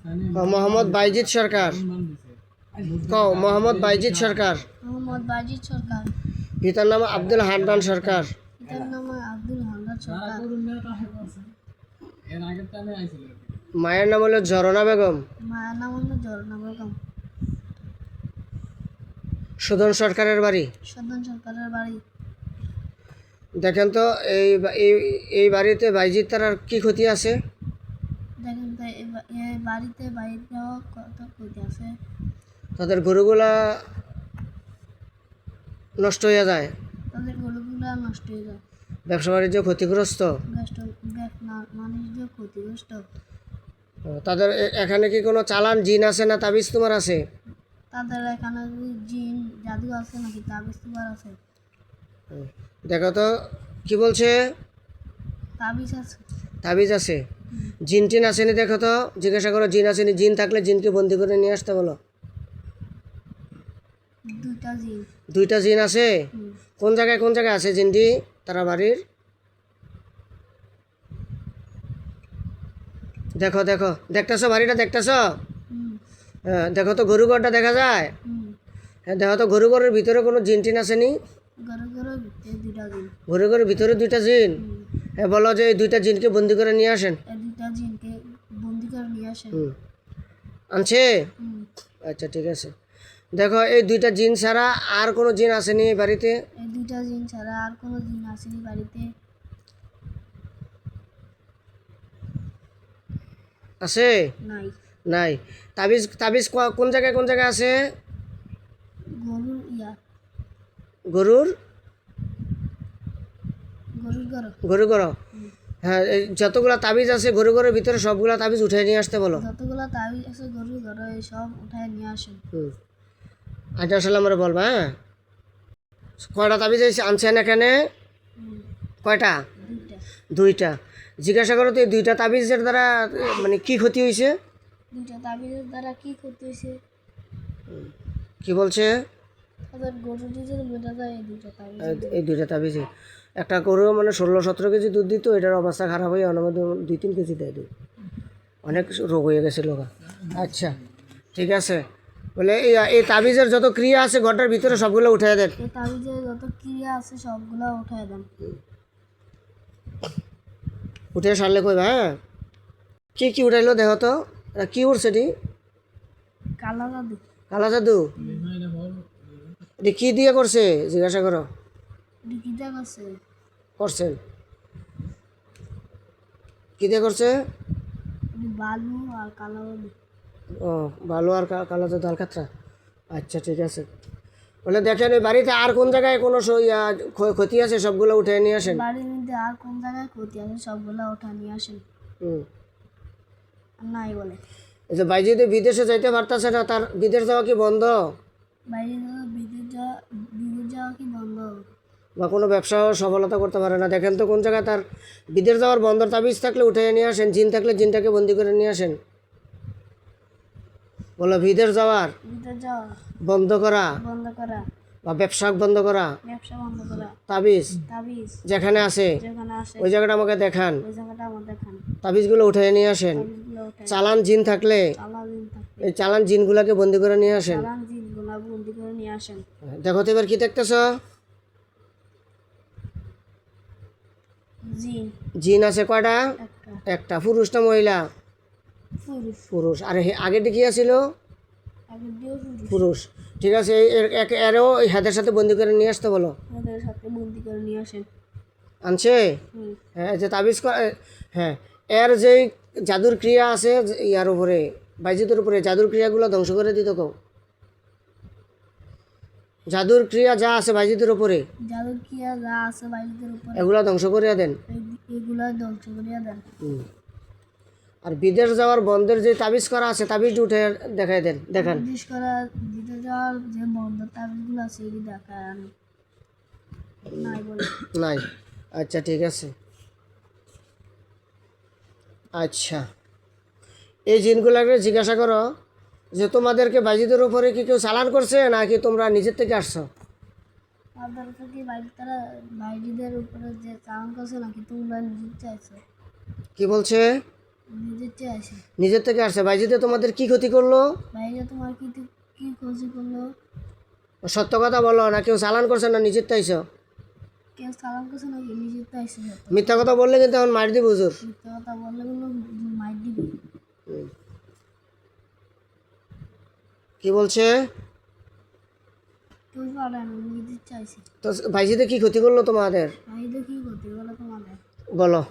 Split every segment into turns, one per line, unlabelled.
মোহাম্মদ বাইজিদ সরকার। কও মোহাম্মদ বাইজিদ সরকার।
মোহাম্মদ বাজিদ সরকার।
পিতার নাম আব্দুল হান্নান সরকার।
পিতার নাম আব্দুল হান্নান সরকার।
মায়ের নাম হলো ঝরনা বেগম।
মায়ের নাম হলো ঝরনা বেগম।
সুদন সরকারের বাড়ি।
সদন সরকারের বাড়ি।
দেখেন তো এই বাড়িতে বাইজিদ তার আর কি ক্ষতি আছে?
দেখেন তো এই বাড়িতে বাইরে কত ক্ষতি আছে।
তাদের গরুগুলা নষ্ট হয়ে যায়,
তাদের গরুগুলো নষ্ট হয়ে যায়,
ব্যবসা বাণিজ্য ক্ষতিগ্রস্ত,
বাণিজ্য ক্ষতিগ্রস্ত।
তাদের এখানে কি কোনো চালান জিন আছে না তাবিজ তোমার আছে?
তাদের এখানে জিন জাদু আছে নাকি তাবিজ তোমার আছে?
দেখো তো কি বলছে?
তাবিজ আছে।
তাবিজ আছে। জিন টিন আসেনি? দেখো তো, জিজ্ঞাসা করো জিন আসেনি। জিন থাকলে জিনকে বন্দি করে নিয়ে আসতে বলো।
দুইটা জিন।
দুইটা জিন আছে? কোন জায়গায় আছে জিনটি তারা বাড়ির? দেখো দেখো, দেখতেছো বাড়িটা দেখতেছো? হ্যাঁ, দেখো তো গরু ঘরটা দেখা যায়? হ্যাঁ, দেখো তো গরু ঘরের ভিতরে কোনো জিন টিন আসেনি?
গরু ঘরের ভিতরে দুইটা জিন।
ঘরে ভিতরে দুইটা জিন। হ্যাঁ, বলো যে এই দুইটা জিনকে বন্দি করে নিয়ে আসেন।
এই দুইটা জিনকে বন্দি করে নিয়ে আসেন।
আনছে? আচ্ছা ঠিক আছে। দেখো এই দুইটা জিন ছাড়া আর কোনো জিন আসেনি এই বাড়িতে?
এই দুইটা জিন ছাড়া আর কোনো জিন আসেনি বাড়িতে।
আছে?
নাই।
নাই। তাবিজ তাবিজ কোন জায়গায় আছে?
গরুর
গরুর
ঘর।
গরু ঘর। হ্যাঁ, এই যতগুলা তাবিজ আছে গরু ঘরের ভিতরে সবগুলা তাবিজ উঠে নিয়ে আসতে বলো।
যতগুলা তাবিজ আছে গরুর ঘরে সব উঠায় নিয়ে আসেন।
আচ্ছা আসলে আমরা বলবো। হ্যাঁ, কয়টা তাবিজ আনছেন এখানে? কয়টা? দুইটা। জিজ্ঞাসা করো তো এই দুইটা তাবিজের দ্বারা মানে কি ক্ষতি হয়েছে?
দুইটা তাবিজের দ্বারা কি ক্ষতি হয়েছে?
কি বলছে?
তাদের গরু ডিজেল বেটা যায় এই দুইটা তাবিজ।
এই দুইটা তাবিজে একটা গরু মানে 16-17 কেজি দুধ দিত, এটার অবস্থা খারাপ হয়ে অনামত 2-3 কেজি দেয় দুধ। অনেক রোগ হয়ে গেছে লোকা। আচ্ছা ঠিক আছে। বলে এই তাবিজের যত ক্রিয়া আছে ঘরটার ভিতরে সবগুলো উঠাই দেন।
এই তাবিজের যত ক্রিয়া আছে সবগুলো উঠায় দেন।
উঠে সারলে কইবা। হ্যাঁ, কি উঠাইলো দেখো তো, কি উঠছে এটি?
কালা জাদু।
কালা জাদু? এটি কি দিয়ে করছে জিজ্ঞাসা করো।
কিটা করছে?
করছেন কি দিয়ে করছে?
বালু আর কালা জাদু।
ও, বালু আর কালা জাদু আলকাতরা। আচ্ছা ঠিক আছে। বলে দেখেন এই বাড়িতে আর কোন জায়গায় কোনো ক্ষতি আছে সবগুলো উঠে নিয়ে আসেন।
বাড়ির মধ্যে আর কোন জায়গায় ক্ষতি আছে সবগুলো উঠা নিয়ে আসেন। নাই বলে।
এই যে বাইজিদ বিদেশে যাইতে পারতেছে না, তার বিদেশ যাওয়া কি বন্ধ?
বাইরে বিদেশ যাওয়া কি বন্ধ?
বা কোনো ব্যবসাও সফলতা করতে পারে না। দেখেন তো কোন জায়গায় তার বিদেশ যাওয়ার বন্ধর তাবিজ থাকলে উঠে নিয়ে আসেন। জিন থাকলে জিনটাকে বন্দি করে নিয়ে আসেন। বলো বিদেশ যাওয়ার বন্ধ করা বা ব্যবসা বন্ধ করা তাবিজ যেখানে আছে ওই জায়গাটা আমাকে দেখান। তাবিজগুলো উঠে নিয়ে আসেন। চালান জিন থাকলে এই চালান জিনগুলাকে বন্দি করে নিয়ে আসেন। দেখো তো এবার কি দেখতেছ? জিন আছে কয়টা? একটা। পুরুষ না মহিলা? পুরুষ। আর আগেরটি কি আছিল? পুরুষ। ঠিক আছে, এরও হাতের সাথে বন্দি করে নিয়ে আসতে বলো। আনছে? হ্যাঁ, যে তাবিজ হ্যাঁ, এর যে জাদুর ক্রিয়া আছে ইয়ার উপরে বাইজিদের উপরে জাদুর ক্রিয়াগুলো ধ্বংস করে দিত কেউ। জাদুর ক্রিয়া যা আছে বাইজিদের উপরে এগুলা ধ্বংস করিয়া দেন। আর বিদেশ যাওয়ার বন্ধের যে তাবিজ করা আছে তাবিজ উঠে দেখাই দেন। দেখান। নাই। আচ্ছা ঠিক আছে। আচ্ছা, এই জিনগুলাকে জিজ্ঞাসা করো যে তোমাদেরকে বাইজিদের উপরে কি কেউ চালান করছে নাকি তোমরা নিজের থেকে আসছো? কি বলছে?
নিজের চেয়ে আসে।
নিজের থেকে আসছে। বাইজিতে তোমাদের কি ক্ষতি করলো?
বাইরে তোমার কি কি ক্ষতি করলো?
সত্য কথা বলো, না কেউ চালান করছে না নিজের তো আইছো?
কেউ সালাম করছে নাকি? নিজের তো আসে।
মিথ্যা কথা বললে কিন্তু এখন মার দিব হুজুর।
মিথ্যা কথা বললে কিন্তু মাইর দিবে।
কি বলছে?
কেউ পারে না, নিজের চাইছে।
তো বাইজিতে কি ক্ষতি করলো তোমাদের?
বাইরে কি করতে বলো তোমাদের?
বলো।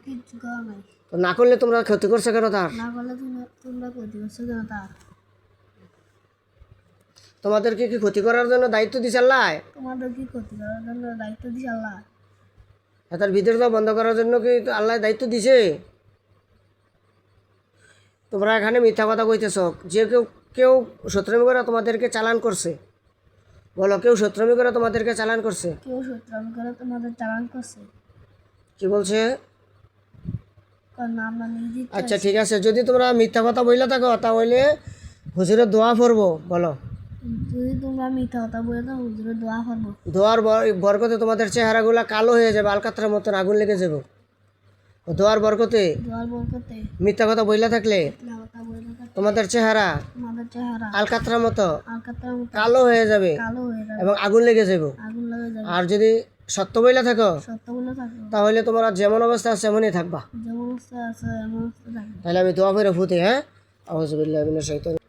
কিছু করা নাই।
তো না করলে তোমরা ক্ষতি করছো কেন তার?
না করলে তোমরা ক্ষতি করছো কেন তার?
তোমাদেরকে কি ক্ষতি করার জন্য দায়িত্ব দিছে আল্লাহ?
তোমাদের কি ক্ষতি করার জন্য দায়িত্ব দিছে আল্লাহ?
তার বিদ্রোহ বন্ধ করার জন্য কি আল্লাহ দায়িত্ব দিছে? তোমরা এখানে মিথ্যা কথা কইতেছ। যে কেউ কেউ সত্রমি করে তোমাদেরকে চালান করছে। বলো, কেউ সত্রমি করে তোমাদেরকে চালান করছে?
কেউ সত্রাম করে তোমাদের চালান করছে।
কি বলছে?
কারণ আমরা নিজের
আচ্ছা ঠিক আছে, যদি তোমরা মিথ্যা কথা বইলা থাকো তাহলে হুজুরের দোয়া পড়বো। বলো।
যদি তোমরা মিথ্যা কথা বলে তো হুজুরের দোয়া করবো।
দোয়ার বরকতে তোমাদের চেহারাগুলো কালো হয়ে যাবে, আলকাতরার মতন আগুন লেগে যাবে। দোয়ার বরকতে
দোয়ার বরকতে
মিথ্যা কথা বইলা থাকলে
কথা বলে থাকলে
তোমাদের চেহারা
তোমাদের চেহারা
আলকাতরার মতো
আলকাতার মতো
কালো হয়ে যাবে
কালো হয়ে যাবে,
এবং আগুন লেগে যাবে।
আগুন লেগে যাবে।
আর যদি সত্য বইলা থাকো
সত্য বলে থাকো,
তাহলে তোমরা যেমন অবস্থা আছে এমনই থাকবা।
যেমন অবস্থা আছে এমন অবস্থা থাকবে।
তাহলে আমি দোয়া করে ফুটে, হ্যাঁ, আউযুবিল্লাহি মিনাশ শাইতানির।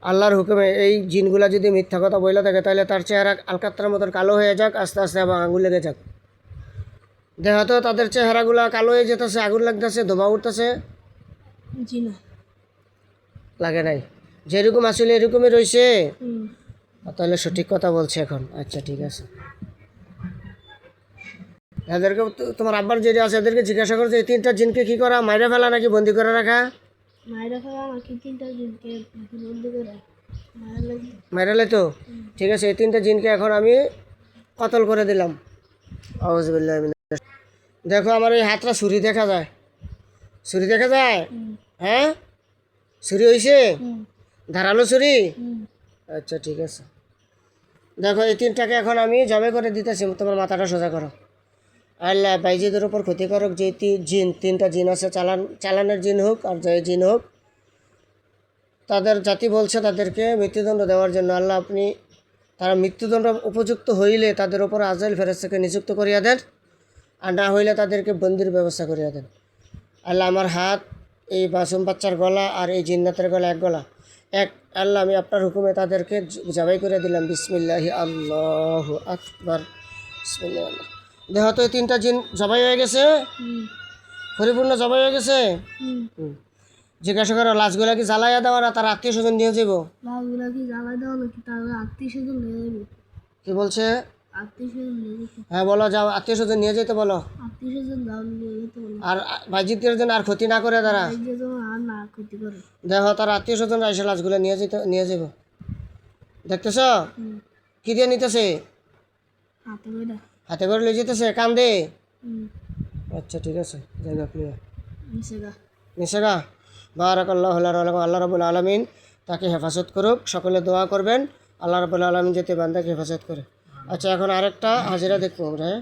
আল্লাহর হুকুমে এই জিনগুলা যদি মিথ্যা কথা বইলা থাকে তাহলে তার চেহারা আলকাতরার মতন কালো হয়ে যাক আস্তে আস্তে, এবং আগুন লেগে যাক। দেখো তো তাদের চেহারাগুলা কালো হয়ে যেতেছে, আগুন লাগতেছে, ধোঁয়া উঠতেছে।
জি না।
লাগে নাই? যেরকম আসলে এরকমই রয়েছে।
হুম।
তাহলে সঠিক কথা বলছে এখন। আচ্ছা ঠিক আছে। এদেরকে তোমার আব্বার যেটা আছে এদেরকে জিজ্ঞাসা করছে এই তিনটা জিনকে কি করা, মাইরা ফেলা নাকি বন্দি করে রাখা?
মায়েরা ফেলা নাকি তিনটা দিনকে বন্দি করে মায়ের লাগে।
মাইরালে তো ঠিক আছে, এই তিনটা জিনকে এখন আমি কতল করে দিলাম। আউযুবিল্লাহি মিনাশ। দেখো আমার এই হাতটা ছুরি দেখা যায়, ছুরি দেখা যায়, হ্যাঁ, ছুরি হইছে, ধারালো ছুরি। আচ্ছা ঠিক আছে। দেখো এই তিনটাকে এখন আমি জবে করে দিতেছি, তোমার মাথাটা সোজা করো। আল্লাহ বাইজিদের উপর ক্ষতিকারক যে তিনটা জিন আছে, চালানের জিন হোক আর যে জিন হোক, তাদের জাতি বলছে তাদেরকে মৃত্যুদণ্ড দেওয়ার জন্য। আল্লাহ আপনি তারা মৃত্যুদণ্ড উপযুক্ত হইলে তাদের উপর আজরাইল ফেরেশতাকে নিযুক্ত করিয়া দেন, আর না হইলে তাদেরকে বন্দির ব্যবস্থা করিয়া দেন। আল্লাহ আমার হাত, এই মাসুম বাচ্চার গলা আর এই জিন্নাতের গলা এক গলা এক। আল্লাহ আমি আপনার হুকুমে তাদেরকে জবাই করে দিলাম। বিসমিল্লাহি আল্লাহু আকবার। বিসমিল্লাহ। দেখো তো এই তিনটা জিন জবাই হয়ে গেছে, পরিপূর্ণ জবাই হয়ে গেছে। জিজ্ঞাসা করো লাশগুলা কি জ্বালাইয়া দেওয়া না তার আত্মীয় স্বজন নিয়ে যাবো?
লাশগুলা কি জ্বালাই দেওয়া নাকি তার আত্মীয় স্বজন নিয়ে যাবে?
কি বলছে?
আত্মীয় স্বজন নিয়ে যেতে।
হ্যাঁ বলো, যাও আত্মীয় স্বজন নিয়ে যেতে বলো।
আত্মীয় স্বজন দাও নিয়ে যেতে বলো।
আর বাইজিতের জন্য আর ক্ষতি না করে তারা।
এই যে তোমার আর না ক্ষতি করে।
দেখো তার আত্মীয় স্বজন এসে লাশগুলো নিয়ে যাবো। দেখতেছ কি দিয়ে নিতেছে?
হাতে করে।
হাতে করে লিয়ে যেতেছে, কান্দে।
হুম।
আচ্ছা ঠিক আছে, যাই আপনি
নিষেধা।
নিষেগা। বারাকাল্লাহু লাহু। আল্লাহ রাব্বুল আলামিন তাকে হেফাজত করুক। সকলে দোয়া করবেন আল্লাহ রাব্বুল আলামিন যাতে বান্দাকে হেফাজত করে। আচ্ছা এখন আরেকটা হাজিরা দেখবো আমরা, হ্যাঁ।